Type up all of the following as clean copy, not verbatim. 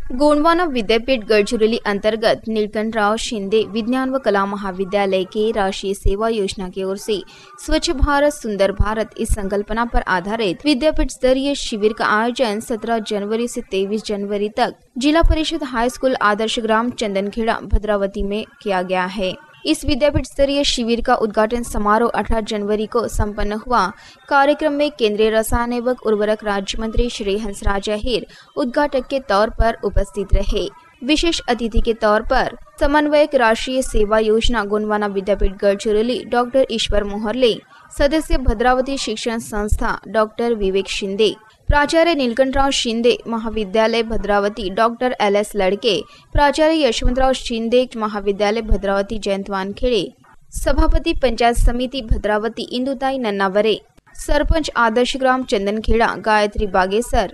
गोंडवाना विद्यापीठ गढ़चिरौली अंतर्गत नीलकंठराव शिंदे विज्ञान व कला महाविद्यालय के राष्ट्रीय सेवा योजना की ओर से स्वच्छ भारत सुंदर भारत इस संकल्पना पर आधारित विद्यापीठ स्तरीय शिविर का आयोजन 17 जनवरी से 23 जनवरी तक जिला परिषद हाई स्कूल आदर्श ग्राम चंदनखेड़ा भद्रावती में किया गया है। इस विद्यापीठ स्तरीय शिविर का उद्घाटन समारोह 18 जनवरी को संपन्न हुआ। कार्यक्रम में केंद्रीय रसायन एवं उर्वरक राज्य मंत्री श्री हंसराज अहीर उद्घाटक के तौर पर उपस्थित रहे। विशेष अतिथि के तौर पर समन्वयक राष्ट्रीय सेवा योजना गोंडवाना विद्यापीठ गढ़चिरौली डॉक्टर ईश्वर मोहरले, सदस्य भद्रावती शिक्षण संस्था डॉक्टर विवेक शिंदे, प्राचार्य नीलकंठराव शिंदे महाविद्यालय भद्रावती डॉक्टर LS लड़के, प्राचार्य यशवंतराव शिंदे महाविद्यालय भद्रावती जयंत वानखेड़े, सभापति पंचायत समिति भद्रावती इंदुताई नन्नावरे, सरपंच आदर्श ग्राम चंदनखेड़ा गायत्री बागेसर,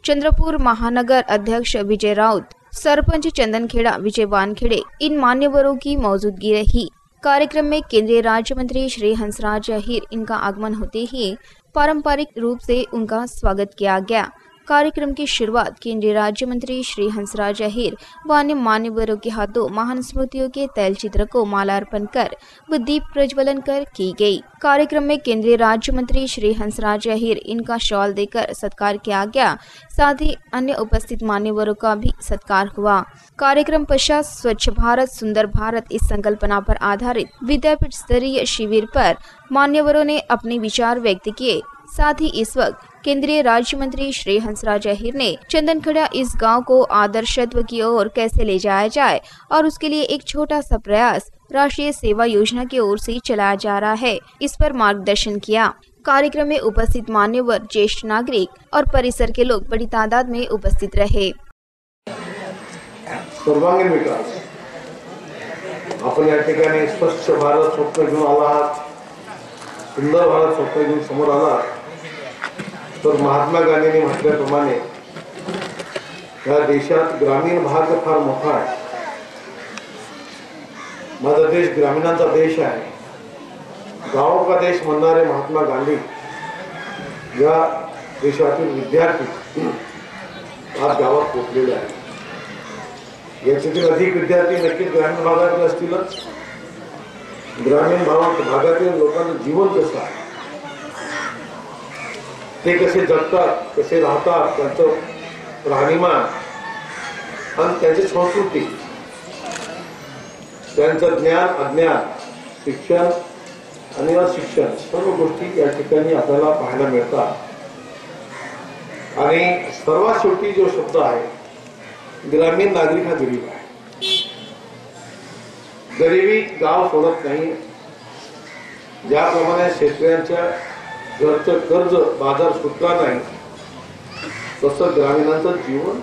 चंद्रपुर महानगर अध्यक्ष विजय राउत, सरपंच चंदनखेड़ा विजय वानखेड़े इन मान्यवरों की मौजूदगी रही। कार्यक्रम में केंद्रीय राज्य मंत्री श्री हंसराज अहीर इनका आगमन होते ही पारंपरिक रूप से उनका स्वागत किया गया। कार्यक्रम की शुरुआत केंद्रीय राज्य मंत्री श्री हंसराज अहीर व अन्य मान्यवरों के हाथों महान स्मृतियों के तैलचित्र को मालार्पण कर व दीप प्रज्वलन कर की गई। कार्यक्रम में केंद्रीय राज्य मंत्री श्री हंसराज अहीर इनका शॉल देकर सत्कार किया गया। साथ ही अन्य उपस्थित मान्यवरों का भी सत्कार हुआ। कार्यक्रम पश्चात स्वच्छ भारत सुंदर भारत इस संकल्पना पर आधारित विद्यापीठ स्तरीय शिविर पर मान्यवरों ने अपने विचार व्यक्त किए। साथ ही इस वक्त केंद्रीय राज्य मंत्री श्री हंसराज अहीर ने चंदनखेड़ा इस गांव को आदर्शत्व की ओर कैसे ले जाया जाए और उसके लिए एक छोटा सा प्रयास राष्ट्रीय सेवा योजना की ओर से चलाया जा रहा है, इस पर मार्गदर्शन किया। कार्यक्रम में उपस्थित मान्यवर, ज्येष्ठ नागरिक और परिसर के लोग बड़ी तादाद में उपस्थित रहे। सर्वांगीण विकास आपण या ठिकाणी स्वच्छ भारत स्वप्न घेऊन आला आहात, सुंदर भारत स्वप्न घेऊन समोर आला। तर महात्मा गांधींनी म्हटल्याप्रमाणे या देशात ग्रामीण भाग फार मोठा आहे। माझा देश ग्रामीणांचा देश आहे। गाँव का देश म्हणणारे महात्मा गांधी या देशातील विद्यार्थी आज गावात पोहोचलेले आहेत। याच्यातील अधिक विद्यार्थी नक्कीच ग्रामीण भागातील असतीलच। ग्रामीण भागातील लोकांचं जीवन कसं आहे, ते कसे जगतात, कसे राहतात, त्यांचं राहणीमान आणि त्यांची संस्कृती, त्यांचं ज्ञान अज्ञान, शिक्षण आणि अशिक्षण सर्व गोष्टी या ठिकाणी आपल्याला पाहायला मिळतात। आणि सर्वात शेवटी जो शब्द आहे, ग्रामीण नागरिक हा गरीब आहे। गरिबी गाव सोडत नाही। ज्याप्रमाणे शेतकऱ्यांच्या घरचं कर्ज बाजार सुटला नाही, तसं ग्रामीणांचं जीवन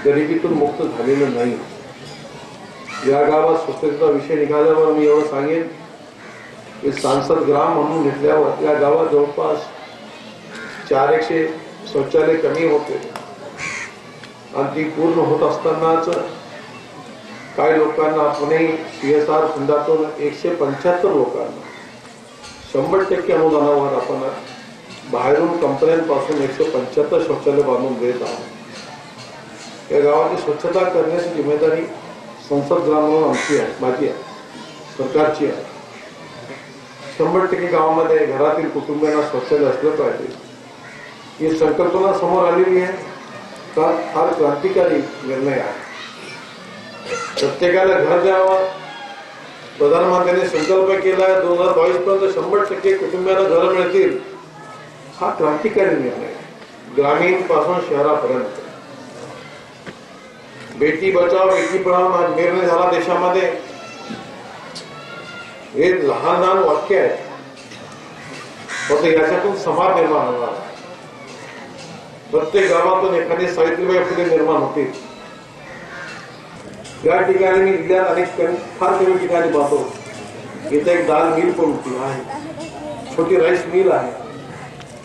गरिबीतून मुक्त झालेलं नाही। या गावात स्वच्छतेचा विषय निघाल्यावर मी एवढं सांगेन की सांसद ग्राम म्हणून घेतल्यावर या गावात जवळपास 400 शौचालय कमी होते आणि ती पूर्ण होत असतानाच काही लोकांना पुणे CSR फंडातून 175 लोकांना 100% अनुदानावर आपण बाहेरून कंपन्यांपासून 175 शौचालय बांधून देत आहोत। या गावाची स्वच्छता करण्याची जिम्मेदारी संसद ग्राम म्हणून आमची आहे, माझी आहे, सरकारची आहे। 100% गावामध्ये घरातील कुटुंबियांना शौचालय असलं पाहिजे ही संकल्पना समोर आलेली आहे। फार क्रांतिकारी निर्णय आहे। प्रत्येकाला घर द्यावं प्रधानमंत्र्यांनी संकल्प केला आहे। 2022 पर्यंत 100% कुटुंबियांना घर मिळतील हा क्रांतिकारी निर्णय आहे। ग्रामीण पासून शहरापर्यंत बेटी बचाव बेटी पढाओ हा निर्णय झाला देशामध्ये। हे लहान लहान वाक्य आहेत, पण याच्यातून समाज निर्माण होणार। प्रत्येक गावातून एखादी सावित्रीबाई फुले निर्माण होतील। या ठिकाणी मी जिल्ह्यात अनेक फार कमी ठिकाणी पाहतो, इथे एक दाल मिल पण होती आहे, छोटी राईस मिल आहे,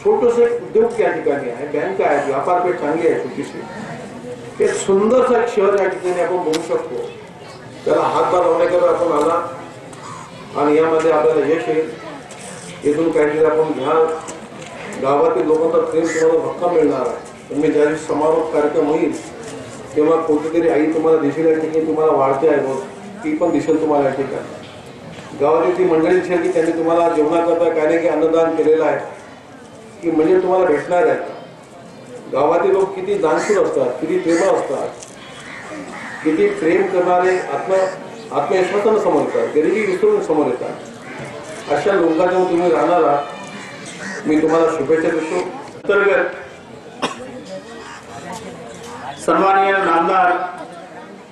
छोटस उद्योग या ठिकाणी आहे, बँक आहे, व्यापारपेठ चांगली आहे छोटीशी। हे सुंदरसं शहर या ठिकाणी आपण बघू शकतो। त्याला हातभार लावण्याकरता आपण आला आणि यामध्ये आपल्याला यश येईल। इथून काहीतरी आपण घ्या, गावातील लोकांचा प्रेम तुम्हाला भक्का मिळणार आहे। तुम्ही ज्या दिवशी समारोप कार्यक्रम होईल तेव्हा कोणतीतरी आई तुम्हाला दिसेल या ठिकाणी, तुम्हाला वाढते आहे मग ती पण दिसेल तुम्हाला या ठिकाणी. गावातील ती मंडळी दिसेल की त्यांनी तुम्हाला जेवणाकरता काही नाही की अन्नदान केलेलं आहे, की म्हणजे तुम्हाला भेटणार आहे. गावातील लोक किती दानशूर असतात, किती प्रेमळ असतात, किती प्रेम करणारे, आत्मविश्वासानं समोर येतात, गरिबी विसरून समोर येतात. अशा लोकांजवळ तुम्ही राहणारा मी तुम्हाला शुभेच्छा देतो. अंतर्गत सन्माननीय नामदार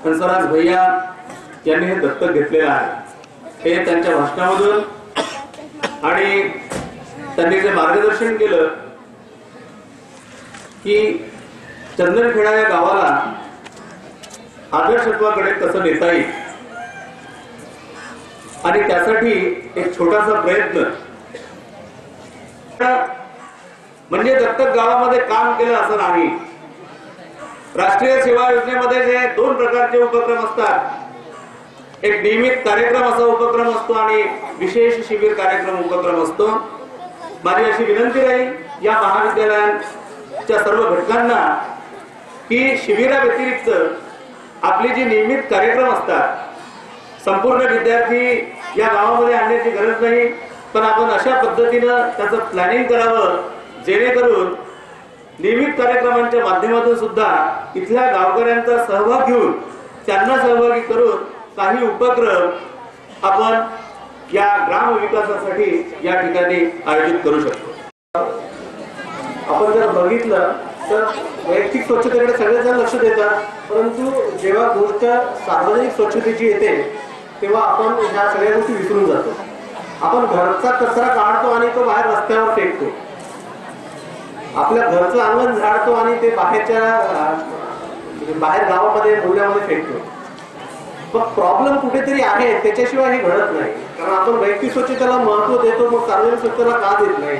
हंसराज भैया यांनी हे दत्तक घेतलेलं आहे. हे त्यांच्या भाषणामधून आणि त्यांनी जे मार्गदर्शन केलं की चंदनखेडा या गावाला आदर्शत्वाकडे कसं नेता येईल आणि त्यासाठी एक छोटासा प्रयत्न म्हणजे दत्तक गावामध्ये काम केलं असं नाही. राष्ट्रीय सेवा योजनेमध्ये जे 2 प्रकारचे उपक्रम असतात, एक नियमित कार्यक्रम असा उपक्रम असतो आणि विशेष शिबिर कार्यक्रम उपक्रम असतो. माझी अशी विनंती राहील या महाविद्यालयाच्या सर्व घटकांना की शिबिरा व्यतिरिक्त आपली जी नियमित कार्यक्रम असतात, संपूर्ण विद्यार्थी या गावामध्ये आणण्याची गरज नाही, पण आपण अशा पद्धतीनं त्याचं प्लॅनिंग करावं जेणेकरून नियमित कार्यक्रमांच्या माध्यमातून सुद्धा इथल्या गावकऱ्यांचा सहभाग घेऊन त्यांना सहभागी करून काही उपक्रम आपण या ग्राम विकासासाठी या ठिकाणी आयोजित करू शकतो. आपण जर बघितलं तर वैयक्तिक स्वच्छतेकडे सगळेजण लक्ष देतात, परंतु जेव्हा गोष्ट सार्वजनिक स्वच्छतेची येते तेव्हा आपण ह्या सगळ्या गोष्टी विसरून जातो. आपण घरचा कचरा काढतो आणि तो बाहेर रस्त्यावर फेकतो, आपल्या घरचं अंगण झाडतो आणि ते बाहेर गावामध्ये मूल्यामध्ये फेकतो. पण प्रॉब्लेम कुठेतरी आहे, त्याच्याशिवाय हे घडत नाही. कारण आपण वैयक्तिक स्वच्छतेला महत्व देतो, मग सार्वजनिक स्वच्छतेला का देत नाही.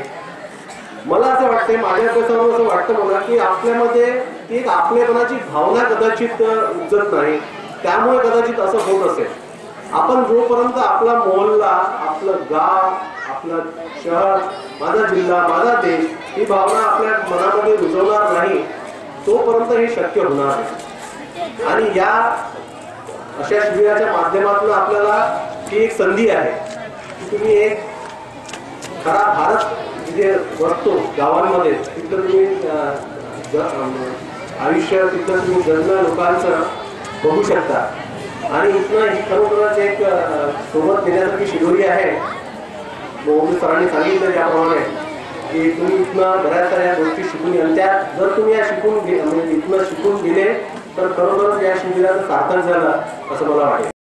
मला असं वाटतंय, माझ्या अभ्यासावर असं वाटतं मला की आपल्यामध्ये एक आपलेपणाची भावना कदाचित उजत नाही, त्यामुळे कदाचित असं होत असेल. आपण जोपर्यंत आपला मोहल्ला, आपलं गाव, आपलं शहर, माझा जिल्हा, माझा देश ही भावना आपल्या मनामध्ये रुजवणार नाही तोपर्यंत हे शक्य होणार नाही. आणि या अशा शिबिराच्या माध्यमातून आपल्याला ही एक संधी आहे की तुम्ही एक खरा भारत जे बघतो गावांमध्ये तिथलं तुम्ही आयुष्य, तिथलं तुम्ही जगणं लोकांचं बघू शकता. आणि इथनं ही खरोखरच एक सोबत देण्यासारखी शिदोरी आहे. सरांनी सांगितलं त्याप्रमाणे की तुम्ही इथनं बऱ्याच साऱ्या गोष्टी शिकून आणि त्या जर तुम्ही या इथनं शिकून गेले तर खरोखरच या शिबिराचं सार्थक झालं असं मला वाटतं.